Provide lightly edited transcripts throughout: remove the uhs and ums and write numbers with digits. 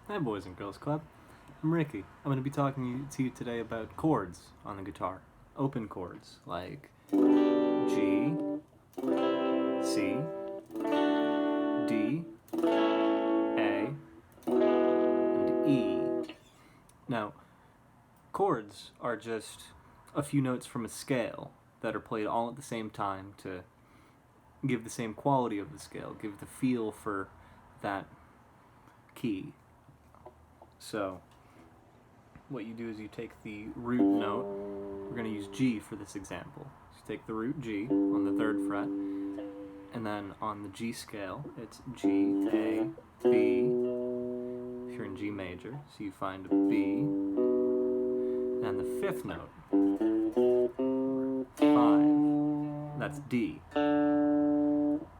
Hi, Boys and Girls Club. I'm Ricky. I'm going to be talking to you today about chords on the guitar. Open chords like G, C, D, A, and E. Now, chords are just a few notes from a scale that are played all at the same time to give the same quality of the scale, give the feel for that key. So, what you do is you take the root note. We're going to use G for this example. So you take the root G on the 3rd fret, and then on the G scale, it's G, A, B, if you're in G major, so you find a B, and the 5th note, 5, that's D.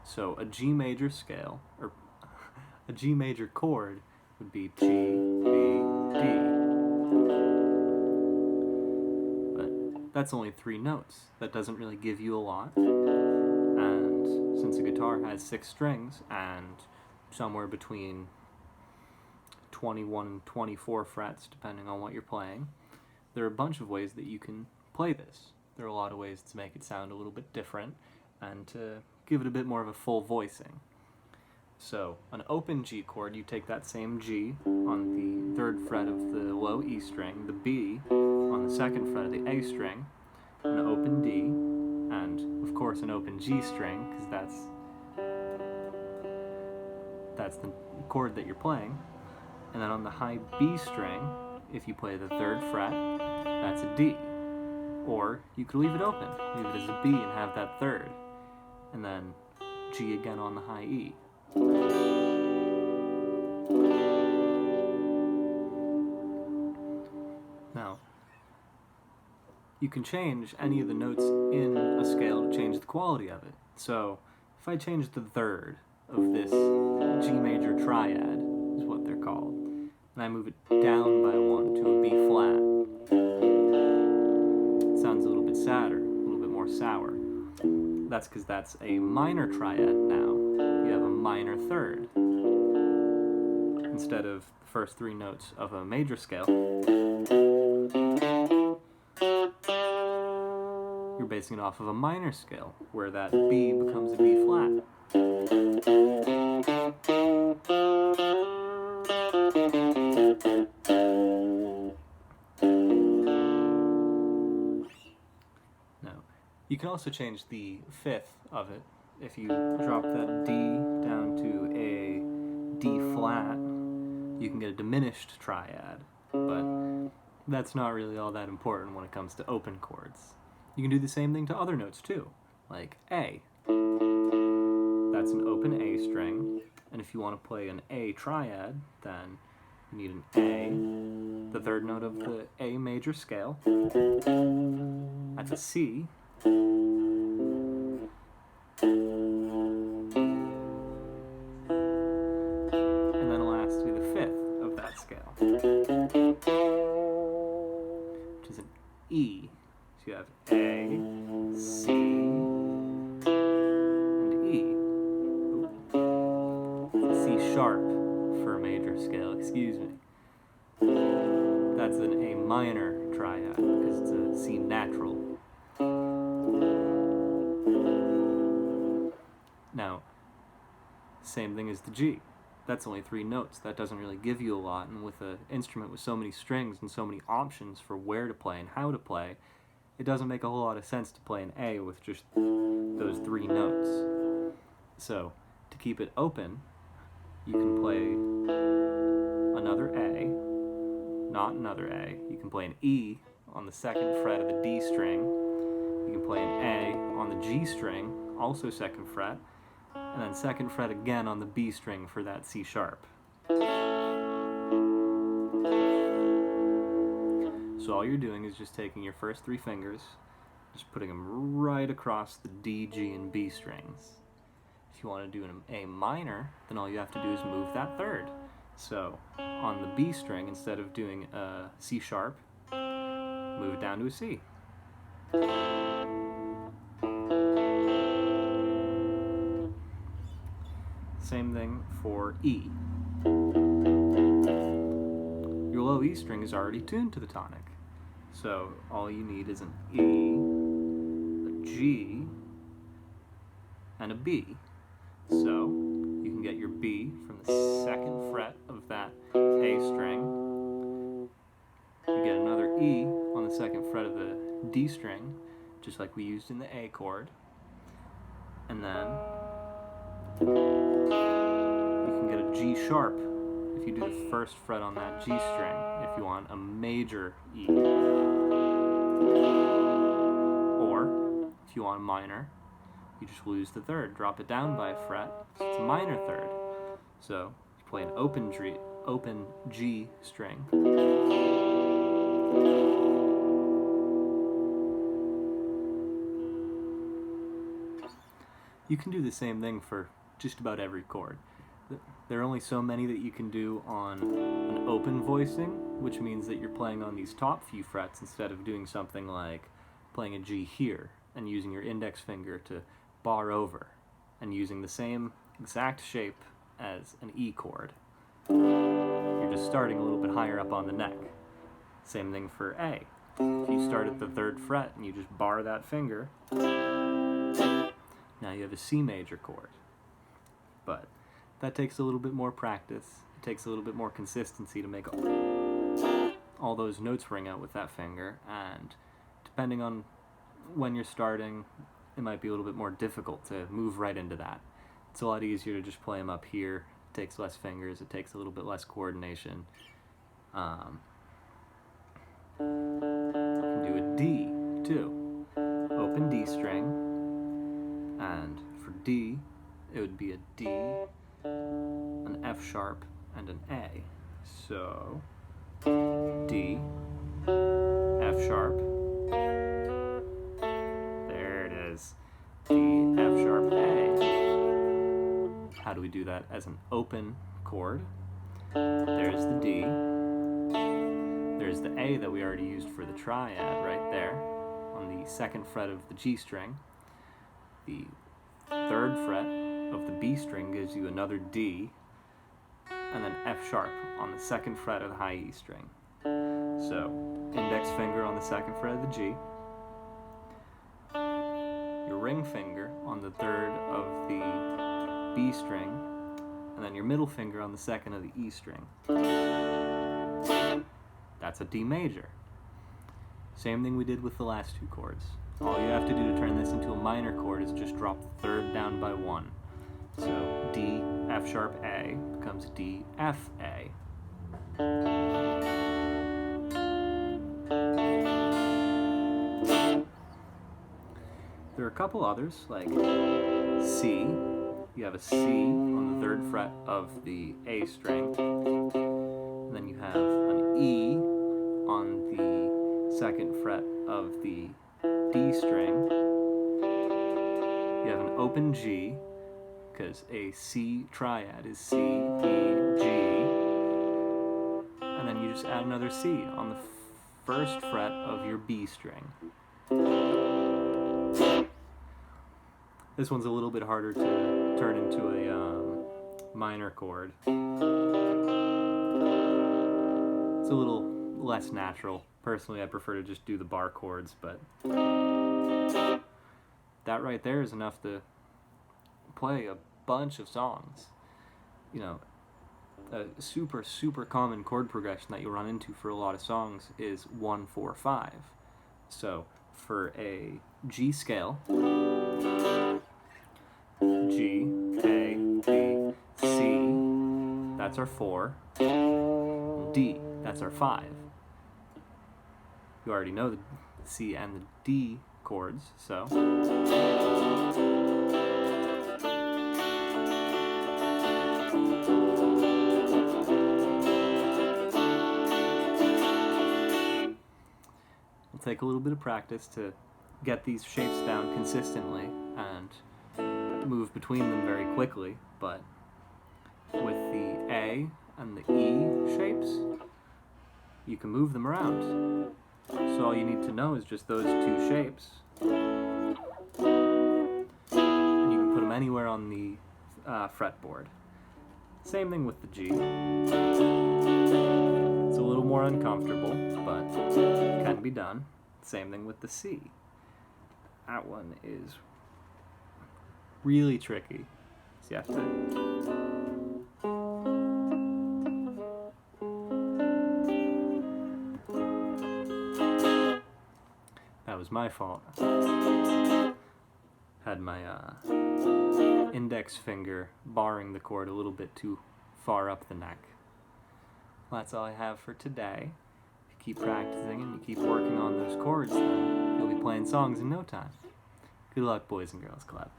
So a G major scale, or a G major chord would be G, B, D. But that's only 3 notes. That doesn't really give you a lot. And since a guitar has 6 strings and somewhere between 21 and 24 frets, depending on what you're playing, there are a bunch of ways that you can play this. There are a lot of ways to make it sound a little bit different and to give it a bit more of a full voicing. So, an open G chord, you take that same G on the 3rd fret of the low E string, the B on the 2nd fret of the A string, an open D, and of course an open G string, because that's the chord that you're playing. And then on the high B string, if you play the 3rd fret, that's a D. Or you could leave it open, leave it as a B and have that 3rd. And then G again on the high E. Now, you can change any of the notes in a scale to change the quality of it. So, if I change the 3rd of this G major triad, is what they're called, and I move it down by 1 to a B flat, it sounds a little bit sadder, a little bit more sour. That's because that's a minor triad now. You have a minor 3rd. Instead of the first 3 notes of a major scale, you're basing it off of a minor scale, where that B becomes a B flat. Now, you can also change the 5th of it. If you drop that D down to a D flat, you can get a diminished triad, but that's not really all that important when it comes to open chords. You can do the same thing to other notes too, like A. That's an open A string, and if you want to play an A triad, then you need an A, the 3rd note of the A major scale. That's a C. And then lastly, the 5th of that scale, which is an E. So you have A, C, and E. C sharp for a major scale, excuse me. That's an A minor triad because it's a C natural. Now, same thing as the G. That's only 3 notes. That doesn't really give you a lot, and with an instrument with so many strings and so many options for where to play and how to play, it doesn't make a whole lot of sense to play an A with just those 3 notes. So, to keep it open, you can play another A, not another A. You can play an E on the 2nd fret of the D string. You can play an A on the G string, also 2nd fret, and then 2nd fret again on the B string for that C sharp. So all you're doing is just taking your first 3 fingers, just putting them right across the D, G, and B strings. If you want to do an A minor, then all you have to do is move that 3rd. So on the B string, instead of doing a C sharp, move it down to a C. Same thing for E. E string is already tuned to the tonic. So all you need is an E, a G, and a B. So you can get your B from the 2nd fret of that A string. You get another E on the 2nd fret of the D string, just like we used in the A chord. And then you can get a G sharp if you do the 1st fret on that G string, if you want a major E. Or, if you want a minor, you just lose the 3rd, drop it down by a fret, so it's a minor 3rd. So, you play an open G string. You can do the same thing for just about every chord. There are only so many that you can do on an open voicing, which means that you're playing on these top few frets instead of doing something like playing a G here and using your index finger to bar over and using the same exact shape as an E chord. You're just starting a little bit higher up on the neck. Same thing for A. If you start at the 3rd fret and you just bar that finger, now you have a C major chord. But that takes a little bit more practice. It takes a little bit more consistency to make all those notes ring out with that finger, and depending on when you're starting, it might be a little bit more difficult to move right into that. It's a lot easier to just play them up here. It takes less fingers, it takes a little bit less coordination. You can do a D too. Open D string, and for D, it would be a D, an F sharp, and an A. So, D, F sharp, there it is, D, F sharp, A. How do we do that as an open chord? There's the D, there's the A that we already used for the triad right there, on the 2nd fret of the G string. The 3rd fret of the B string gives you another D, and then F sharp on the 2nd fret of the high E string. So, index finger on the 2nd fret of the G, your ring finger on the 3rd of the B string, and then your middle finger on the 2nd of the E string. That's a D major. Same thing we did with the last 2 chords. All you have to do to turn this into a minor chord is just drop the 3rd down by 1. So D, F sharp, A becomes D, F, A. There are a couple others, like C. You have a C on the 3rd fret of the A string. And then you have an E on the 2nd fret of the D string. You have an open G, because a C triad is C, E, G. And then you just add another C on the 1st fret of your B string. This one's a little bit harder to turn into a minor chord. It's a little less natural. Personally, I prefer to just do the bar chords, but that right there is enough to play a bunch of songs. You know, a super, super common chord progression that you'll run into for a lot of songs is 1, 4, 5. So, for a G scale, G, A, B, C, that's our 4, D, that's our 5. You already know the C and the D chords, so it'll take a little bit of practice to get these shapes down consistently and move between them very quickly, but with the A and the E shapes, you can move them around. So all you need to know is just those 2 shapes. And you can put them anywhere on the fretboard. Same thing with the G. It's a little more uncomfortable, but can be done. Same thing with the C. That one is really tricky. So you have to... That was my fault. Had my index finger barring the chord a little bit too far up the neck. Well, that's all I have for today. If you keep practicing and you keep working on those chords, then you'll be playing songs in no time. Good luck, boys and girls club.